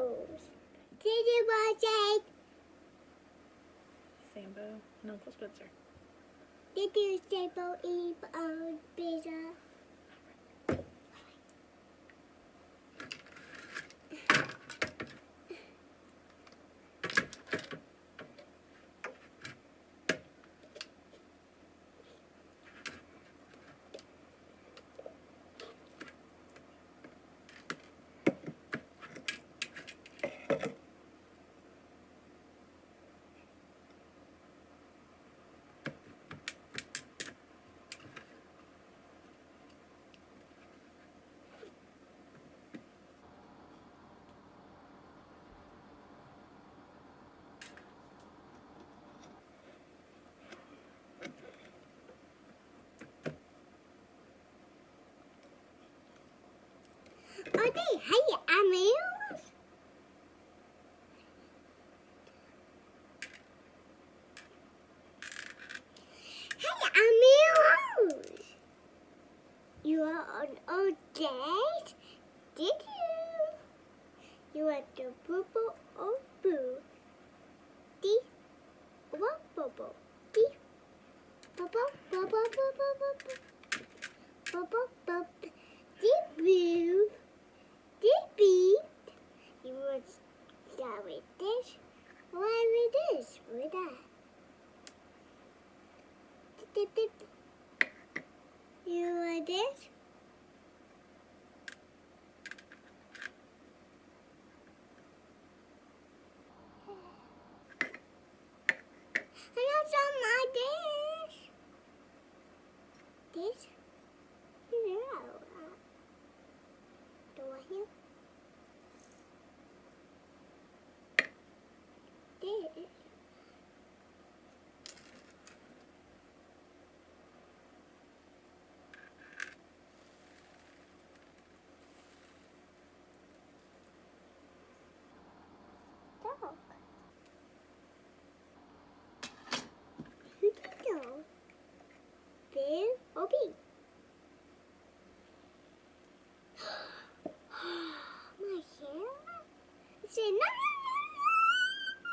Meadows. Did you watch it? Sambo and Uncle Spitzer. Did you Sambo eat pizza? Okay, hey, Amels. Hey, Amels. You are on old date? Did you? You are the purple or blue? The what bubble? The bubble, bubble, bubble, bubble, bubble, bubble. The blue, the beat. You would start with this. Why with this? With that. Dip, dip. You want this? I got some my dish. This? Yeah. Do I hear? This. Dog. Who did dog? Bear or bee? My hair? Say no, no, no, no.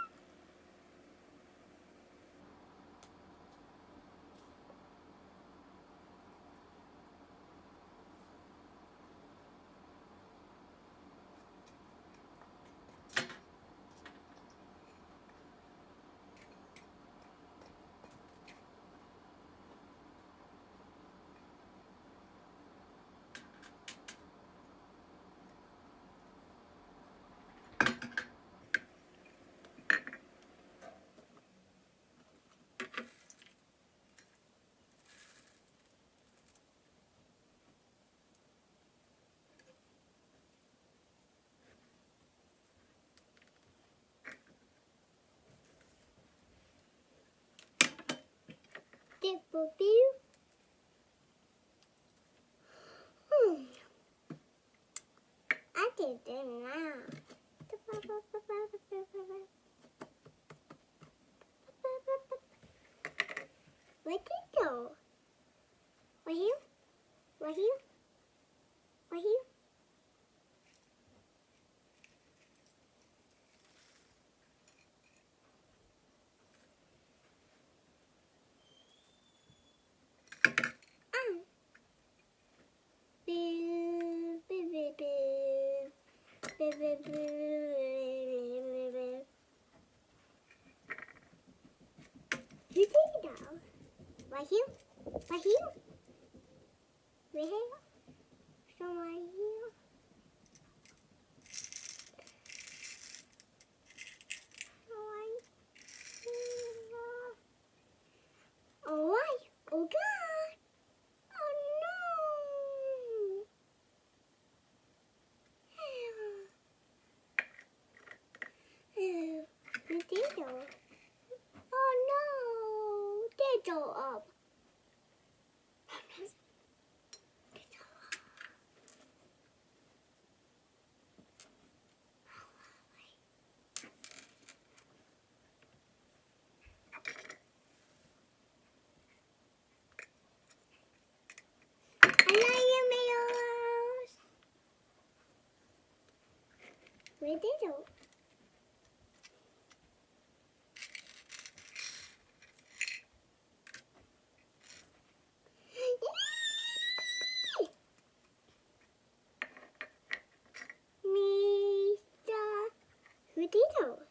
Dip for you. I did it now. Where did it go? Right here? Right here? Right here? Boo, boo, boo, boo. Boo, boo, boo, boo, boo. Who did it go? Right here? Right here? Right here? So right here? So right here? Alright. Oh God. Oh no. Who did it? Oh no. They go up. I love you, Meadows. Where did it? Mr. Who did it?